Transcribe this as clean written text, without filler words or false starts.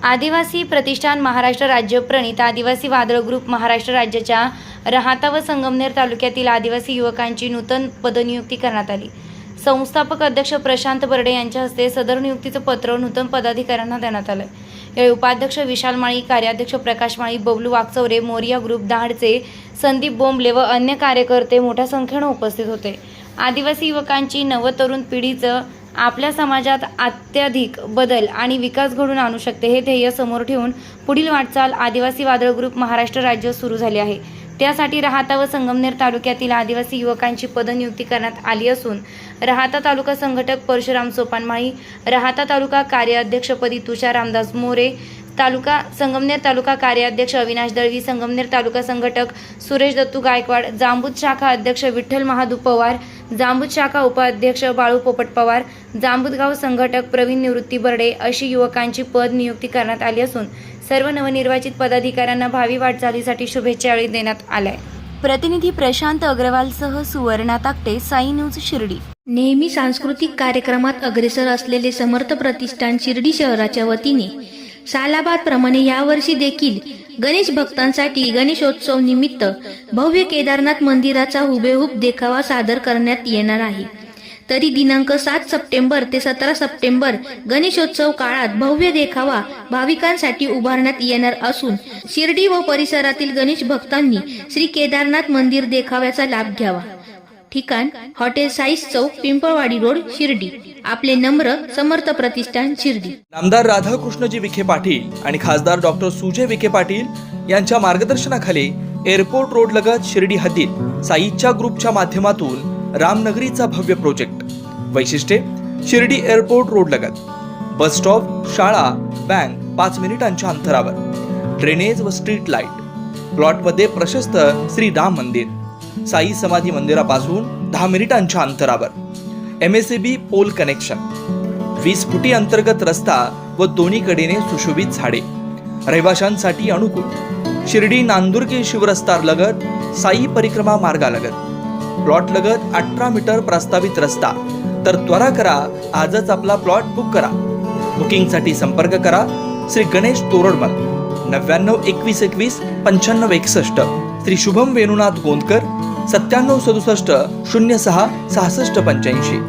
आदिवासी प्रतिष्ठान महाराष्ट्र राज्य प्रणीत आदिवासी वादळ ग्रुप महाराष्ट्र राज्याच्या राहाता व संगमनेर तालुक्यातील आदिवासी युवकांची नूतन पदनियुक्ती करण्यात आली। संस्थापक अध्यक्ष प्रशांत बर्डे यांच्या हस्ते सदर नियुक्तीचं पत्र नूतन पदाधिकाऱ्यांना देण्यात आलं। यावेळी उपाध्यक्ष विशाल माळी, कार्याध्यक्ष प्रकाश माळी, बबलू वाकचौरे, मोरिया ग्रुप दहाडचे संदीप बोंबले व अन्य कार्यकर्ते मोठ्या संख्येने उपस्थित होते। आदिवासी युवकांची नवतरुण पिढीचं आपल्या समाजात अत्याधिक बदल आणि विकास घडवून आणू शकते हे ध्येय समोर ठेवून पुढील वाटचाल आदिवासी वादळ ग्रुप महाराष्ट्र राज्य सुरू झाले आहे। त्यासाठी राहाता व संगमनेर तालुक्यातील आदिवासी युवकांची पदनियुक्ती करण्यात आली असून राहाता तालुका संघटक परशुराम सोपानमाळी, राहाता तालुका कार्याध्यक्षपदी तुषार रामदास मोरे, संगमनेर तालुका कार्याध्यक्ष अविनाश दळवी, संगमनेर तालुका संघटक सुरेश दत्तू गायकवाड, जांबूत शाखा अध्यक्ष विठ्ठल महादू पवार, जांबूत शाखा उपाध्यक्ष बाळू पोपट पवार, जांबूत गाव संघटक प्रवीण निवृत्ती बर्डे अशी युवकांची पद नियुक्ती करण्यात आली असून सर्व नवनिर्वाचित पदाधिकाऱ्यांना भावी वाटचालीसाठी शुभेच्छा देण्यात आल्या। प्रतिनिधी प्रशांत अग्रवालसह सुवर्णा ताकटे, साई न्यूज शिर्डी। नेहमी सांस्कृतिक कार्यक्रमात अग्रेसर असलेले समर्थ प्रतिष्ठान शिर्डी शहराच्या वतीने सालाबाद प्रमाणे यावर्षी देखील गणेश भक्तांसाठी गणेशोत्सव निमित्त भव्य केदारनाथ मंदिराचा हुबेहूब देखावा सादर करण्यात येणार आहे। तरी दिनांक 7 सप्टेंबर ते 17 सप्टेंबर गणेशोत्सव काळात भव्य देखावा भाविकांसाठी उभारण्यात येणार असून शिर्डी व परिसरातील गणेश भक्तांनी श्री केदारनाथ मंदिर देखाव्याचा लाभ घ्यावा। ठिकाण हॉटेल साईस चौक, पिंपळवाडी रोड, शिर्डी। आपले नम्र समर्थ प्रतिष्ठान शिर्डी। आमदार राधाकृष्णजी विखे पाटील आणि खासदार डॉक्टर सुजय विखे पाटील यांच्या मार्गदर्शनाखाली एअरपोर्ट रोड लगत शिर्डी हद्दीत साईच्या ग्रुपच्या माध्यमातून रामनगरीचा भव्य प्रोजेक्ट। वैशिष्ट्ये: शिर्डी एअरपोर्ट रोड लगत बस स्टॉप, शाळा, बँक 5 मिनिटांच्या अंतरावर, ड्रेनेज व स्ट्रीट लाईट, प्लॉटमध्ये प्रशस्त श्री राम मंदिर, साई समाधी मंदिरापासून 10 मिनिटांच्या अंतरावर, MSAB पोल कनेक्शन, 20 फुटी अंतर्गत रस्ता व दोन्ही कडेने सुशोभित झाडे, रहिवाशांसाठी अनुकूल, शिर्डी नांदुर्गी शिवरस्ता लगत साई परिक्रमा मार्गालगत, प्लॉट लगत 18 मीटर प्रस्तावित रस्ता। तर त्वरा करा, आजच आपला प्लॉट बुक करा। बुकिंगसाठी संपर्क करा श्री गणेश तोरडमल 99 21 21 95 61, श्री शुभम वेणुनाथ गोंदकर 97 67 06 66 85।